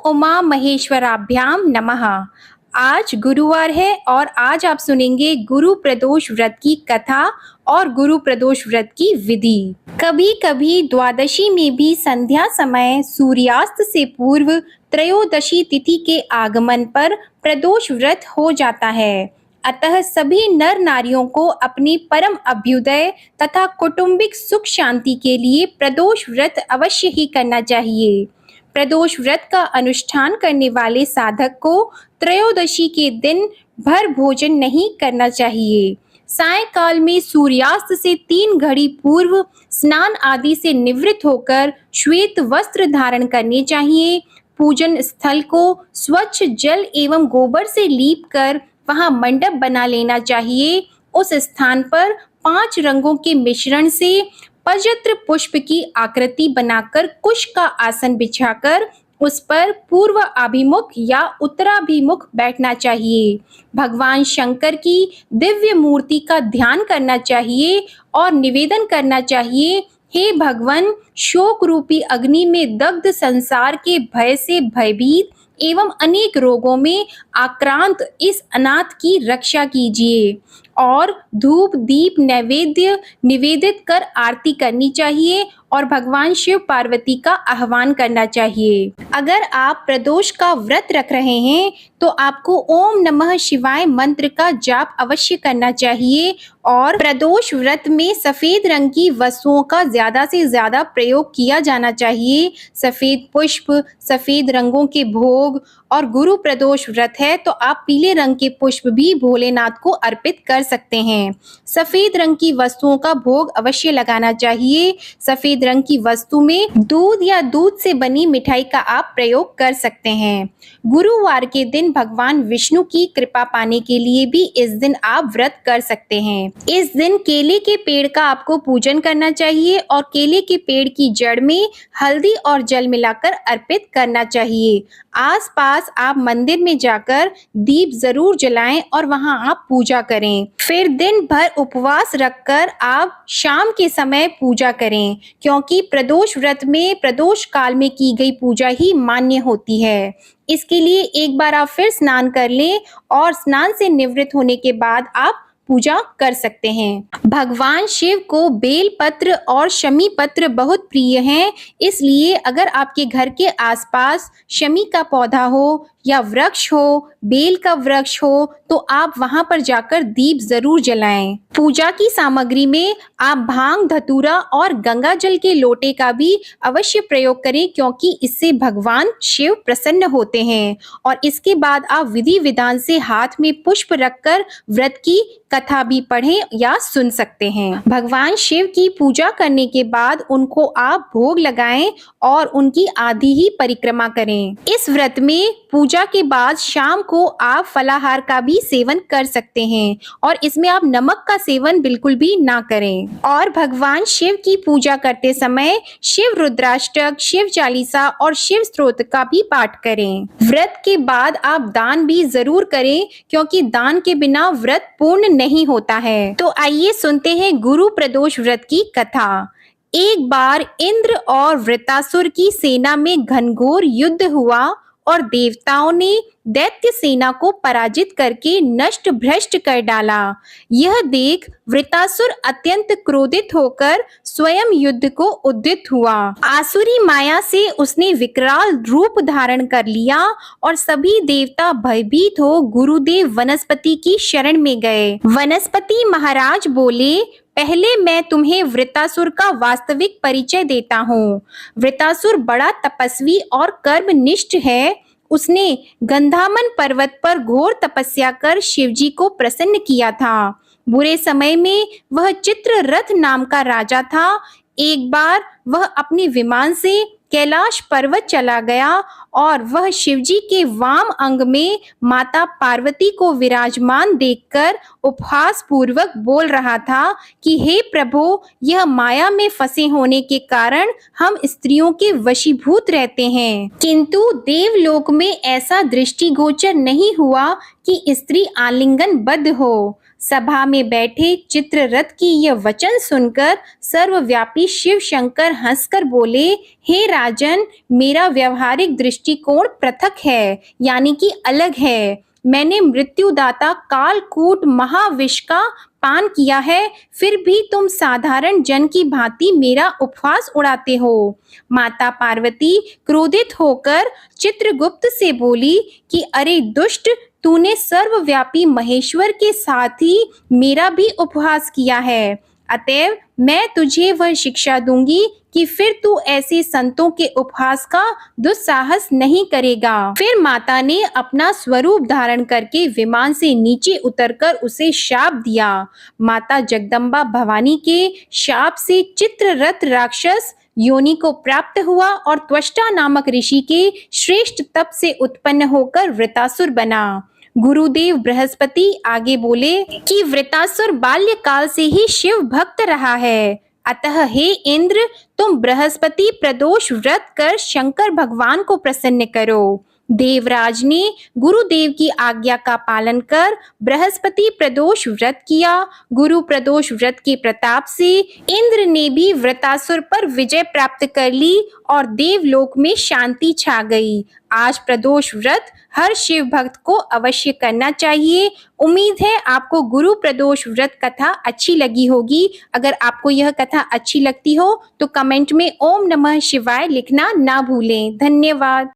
उमा महेश्वराभ्याम नमः। आज गुरुवार है और आज आप सुनेंगे गुरु प्रदोष व्रत की कथा और गुरु प्रदोष व्रत की विधि। कभी कभी द्वादशी में भी संध्या समय सूर्यास्त से पूर्व त्रयोदशी तिथि के आगमन पर प्रदोष व्रत हो जाता है। अतः सभी नर नारियों को अपनी परम अभ्युदय तथा कौटुंबिक सुख शांति के लिए प्रदोष व्रत अवश्य ही करना चाहिए। प्रदोष व्रत का अनुष्ठान करने वाले साधक को त्रयोदशी के दिन भर भोजन नहीं करना चाहिए। सायंकाल में सूर्यास्त से 3 घड़ी पूर्व स्नान आदि से निवृत्त होकर श्वेत वस्त्र धारण करने चाहिए। पूजन स्थल को स्वच्छ जल एवं गोबर से लीप कर वहां मंडप बना लेना चाहिए। उस स्थान पर 5 रंगों के मिश्रण से पजत्र पुष्प की आकृति बनाकर कुश का आसन बिछाकर उस पर पूर्व अभिमुख या उत्तराभिमुख बैठना चाहिए। भगवान शंकर की दिव्य मूर्ति का ध्यान करना चाहिए और निवेदन करना चाहिए, हे भगवान, शोक रूपी अग्नि में दग्ध संसार के भय से भयभीत एवं अनेक रोगों में आक्रांत इस अनाथ की रक्षा कीजिए। और धूप दीप नैवेद्य निवेदित कर आरती करनी चाहिए और भगवान शिव पार्वती का आह्वान करना चाहिए। अगर आप प्रदोष का व्रत रख रहे हैं तो आपको ओम नमः शिवाय मंत्र का जाप अवश्य करना चाहिए और प्रदोष व्रत में सफेद रंग की वस्तुओं का ज्यादा से ज्यादा प्रयोग किया जाना चाहिए। सफेद पुष्प, सफेद रंगों के भोग, और गुरु प्रदोष व्रत है तो आप पीले रंग के पुष्प भी भोलेनाथ को अर्पित कर सकते हैं। सफेद रंग की वस्तुओं का भोग अवश्य लगाना चाहिए। सफेद रंग की वस्तु में दूध या दूध से बनी मिठाई का आप प्रयोग कर सकते हैं। गुरुवार के दिन भगवान विष्णु की कृपा पाने के लिए भी इस दिन आप व्रत कर सकते हैं। इस दिन केले के पेड़ का आपको पूजन करना चाहिए और केले के पेड़ की जड़ में हल्दी और जल मिलाकर अर्पित करना चाहिए। आसपास आप मंदिर में जाकर दीप जरूर जलाएं और वहां आप पूजा करें। फिर दिन भर उपवास रखकर आप शाम के समय पूजा करें, क्योंकि प्रदोष व्रत में प्रदोष काल में की गई पूजा ही मान्य होती है। इसके लिए एक बार आप फिर स्नान कर लें और स्नान से निवृत्त होने के बाद आप पूजा कर सकते हैं। भगवान शिव को बेल पत्र और शमी पत्र बहुत प्रिय हैं, इसलिए अगर आपके घर के आसपास शमी का पौधा हो या वृक्ष हो, बेल का वृक्ष हो, तो आप वहां पर जाकर दीप जरूर जलाएं। पूजा की सामग्री में आप भांग, धतूरा और गंगा जल के लोटे का भी अवश्य प्रयोग करें, क्योंकि इससे भगवान शिव प्रसन्न होते हैं। और इसके बाद आप विधि विधान से हाथ में पुष्प रखकर व्रत की कथा भी पढ़ें या सुन सकते हैं। भगवान शिव की पूजा करने के बाद उनको आप भोग लगाएं और उनकी आधी ही परिक्रमा करें। इस व्रत में पूजा के बाद शाम को आप फलाहार का भी सेवन कर सकते हैं और इसमें आप नमक का सेवन बिल्कुल भी ना करें। और भगवान शिव की पूजा करते समय शिव रुद्राष्टक, शिव चालीसा और शिव स्तोत्र का भी पाठ करें। व्रत के बाद आप दान भी जरूर करें, क्योंकि दान के बिना व्रत पूर्ण नहीं होता है। तो आइए सुनते हैं गुरु प्रदोष व्रत की कथा। एक बार इंद्र और वृतासुर की सेना में घनघोर युद्ध हुआ और देवताओं ने दैत्य सेना को पराजित करके नष्ट भ्रष्ट कर डाला। यह देख वृतासुर अत्यंत क्रोधित होकर स्वयं युद्ध को उद्यत हुआ। आसुरी माया से उसने विकराल रूप धारण कर लिया और सभी देवता भयभीत हो गुरुदेव वनस्पति की शरण में गए। वनस्पति महाराज बोले, पहले मैं तुम्हें वृतासुर का वास्तविक परिचय देता हूँ। वृतासुर बड़ा तपस्वी और कर्मनिष्ठ है। उसने गंधामन पर्वत पर घोर तपस्या कर शिवजी को प्रसन्न किया था। बुरे समय में वह चित्ररथ नाम का राजा था। एक बार वह अपने विमान से कैलाश पर्वत चला गया और वह शिवजी के वाम अंग में माता पार्वती को विराजमान देखकर उपहास पूर्वक बोल रहा था कि हे प्रभु, यह माया में फंसे होने के कारण हम स्त्रियों के वशीभूत रहते हैं, किंतु देवलोक में ऐसा दृष्टिगोचर नहीं हुआ कि स्त्री आलिंगन बद्ध हो। सभा में बैठे चित्ररथ की यह वचन सुनकर सर्वव्यापी शिव शंकर हंसकर बोले, हे राजन, मेरा व्यवहारिक दृष्टिकोण पृथक है, यानी कि अलग है। मैंने मृत्युदाता कालकूट महाविष का पान किया है, फिर भी तुम साधारण जन की भांति मेरा उपहास उड़ाते हो। माता पार्वती क्रोधित होकर चित्रगुप्त से बोली कि अरे दुष्ट, तूने सर्वव्यापी महेश्वर के साथ ही मेरा भी उपहास किया है। अतएव मैं तुझे वह शिक्षा दूंगी कि फिर तू ऐसे संतों के उपहास का दुस्साहस नहीं करेगा। फिर माता ने अपना स्वरूप धारण करके विमान से नीचे उतरकर उसे शाप दिया। माता जगदम्बा भवानी के शाप से चित्ररथ राक्षस योनि को प्राप्त हुआ और त्वष्टा नामक ऋषि के श्रेष्ठ तप से उत्पन्न होकर वृतासुर बना। गुरुदेव बृहस्पति आगे बोले कि वृतासुर बाल्यकाल से ही शिव भक्त रहा है, अतः हे इंद्र, तुम बृहस्पति प्रदोष व्रत कर शंकर भगवान को प्रसन्न करो। देवराज ने गुरुदेव की आज्ञा का पालन कर बृहस्पति प्रदोष व्रत किया। गुरु प्रदोष व्रत के प्रताप से इंद्र ने भी वृतासुर पर विजय प्राप्त कर ली और देवलोक में शांति छा गई। आज प्रदोष व्रत हर शिव भक्त को अवश्य करना चाहिए। उम्मीद है आपको गुरु प्रदोष व्रत कथा अच्छी लगी होगी। अगर आपको यह कथा अच्छी लगती हो तो कमेंट में ओम नमः शिवाय लिखना ना भूलें। धन्यवाद।